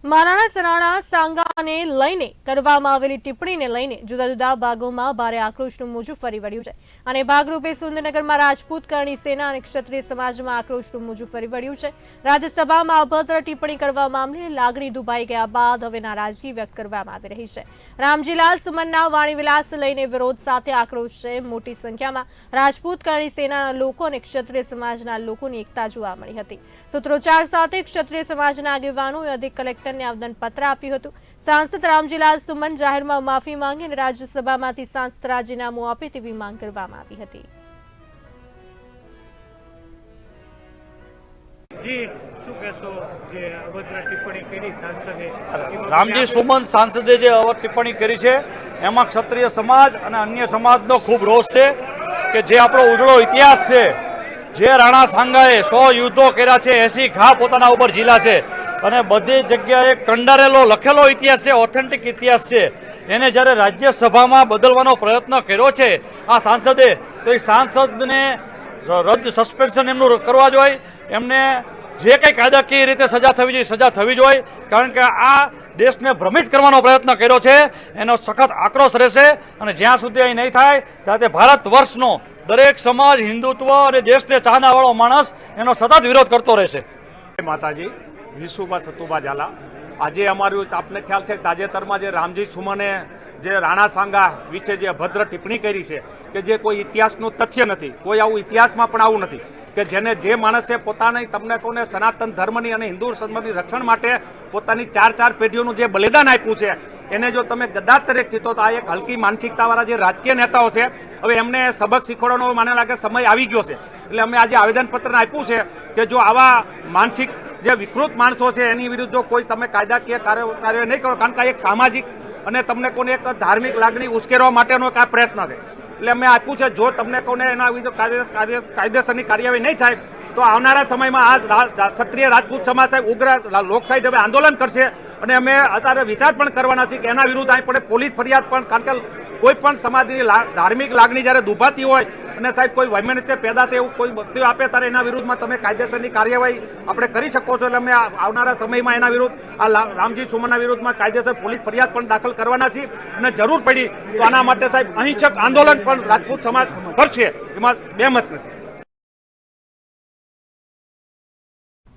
મહારાણા સરાણા સાંગાને લઈને કરવામાં આવેલી ટિપ્પણીને લઈને જુદા જુદા ભાગોમાં ભારે આક્રોશનું મોજું ફરી વળ્યું છે અને ભાગરૂપે સુરેન્દ્રનગરમાં રાજપૂત કરણી સેના અને ક્ષત્રિય સમાજમાં આક્રોશનું મોજું ફરી વળ્યું છે। રાજ્યસભામાં અભદ્ર ટિપ્પણી કરવા મામલે લાગણી દુભાઈ ગયા બાદ હવે નારાજગી વ્યક્ત કરવામાં આવી રહી છે। રામજીલાલ સુમનના વાણીવિલાસને લઈને વિરોધ સાથે આક્રોશ છે। મોટી સંખ્યામાં રાજપૂત કરણી સેનાના લોકો અને ક્ષત્રિય સમાજના લોકોની એકતા જોવા મળી હતી। સૂત્રોચ્ચાર સાથે ક્ષત્રિય સમાજના આગેવાનોએ અધિક કલેક્ટર આવેદનપત્ર આપ્યું હતું। સાંસદ રામજીલાલ સુમન જાહેરમાં માફી માંગી અને રાજ્યસભામાંથી સાંસદ રાજીનામું આપે તેવી માંગ કરવામાં આવી હતી। રામજી સુમન સાંસદે જે ટિપ્પણી કરી છે એમાં ક્ષત્રિય સમાજ અને અન્ય સમાજનો ખૂબ રોષ છે કે જે આપણો ઉજળો ઇતિહાસ છે, જે રાણા સાંગાએ 100 યુદ્ધો કર્યા છે, 80 ઘા પોતાના ઉપર ઝીલા છે અને બધી જગ્યાએ કંડારેલો લખેલો ઇતિહાસ છે, ઓથેન્ટિક ઇતિહાસ છે, એને જ્યારે રાજ્યસભામાં બદલવાનો પ્રયત્ન કર્યો છે આ સાંસદે, તો એ સાંસદને રદ સસ્પેન્શન એમનું કરવા જોઈએ। એમને જે કંઈ કાયદાકીય રીતે સજા થવી જોઈએ સજા થવી જોઈએ, કારણ કે આ દેશને ભ્રમિત કરવાનો પ્રયત્ન કર્યો છે એનો સખત આક્રોશ રહેશે અને જ્યાં સુધી અહીં નહીં થાય ત્યાં તે ભારત વર્ષનો દરેક સમાજ, હિન્દુત્વ અને દેશને ચાહનાવાળો માણસ એનો સતત વિરોધ કરતો રહેશે। માતાજી વિશુભા સતુભા ઝાલા, આજે અમારું આપને ખ્યાલ છે તાજેતરમાં જે રામજી સુમને જે રાણા સાંગા વિશે જે અભદ્ર ટિપ્પણી કરી છે કે જે કોઈ ઇતિહાસનું તથ્ય નથી, કોઈ આવું ઇતિહાસમાં પણ આવું નથી કે જેને જે માણસે પોતાની તમને કોને સનાતન ધર્મની અને હિન્દુ ધર્મની રક્ષણ માટે પોતાની 4 પેઢીઓનું જે બલિદાન આપ્યું છે એને જો તમે ગદ્દાર તરીકે ચીતો તો આ એક હલકી માનસિકતાવાળા જે રાજકીય નેતાઓ છે, હવે એમને સબક શીખવાડવાનો મને લાગે સમય આવી ગયો છે। એટલે અમે આજે આવેદનપત્ર આપ્યું છે કે જો આવા માનસિક જે વિકૃત માણસો છે એની વિરુદ્ધ જો કોઈ તમે કાયદાકીય કાર્ય નહીં કરો, કારણ કે એક સામાજિક અને તમને કોને એક ધાર્મિક લાગણી ઉશ્કેરવા માટેનો એક આ પ્રયત્ન છે। એટલે અમે આપ્યું છે જો તમને કોને એના વિરુદ્ધ કાયદેસરની કાર્યવાહી નહીં થાય તો આવનારા સમયમાં આ ક્ષત્રિય રાજપૂત સમાજ સાહેબ ઉગ્ર લોકશાહી હવે આંદોલન કરશે અને અમે અત્યારે વિચાર પણ કરવાના છીએ કે એના વિરુદ્ધ અહીં પડે પોલીસ ફરિયાદ પણ, કારણ કે કોઈ પણ સમાજની ધાર્મિક લાગણી જ્યારે દુભાતી હોય અને સાહેબ કોઈ વૈમનસ્ય પેદા થાય એવું કોઈ વક્તવ્ય આપે ત્યારે એના વિરુદ્ધમાં તમે કાયદેસરની કાર્યવાહી આપણે કરી શકો છો। એટલે અમે આવનારા સમયમાં એના વિરુદ્ધ આ રામજી સુમનના વિરુદ્ધમાં કાયદેસર પોલીસ ફરિયાદ પણ દાખલ કરવાના છીએ અને જરૂર પડી તો આના માટે સાહેબ અહિંસક આંદોલન પણ રાજપૂત સમાજ કરશે, એમાં બેમત નથી।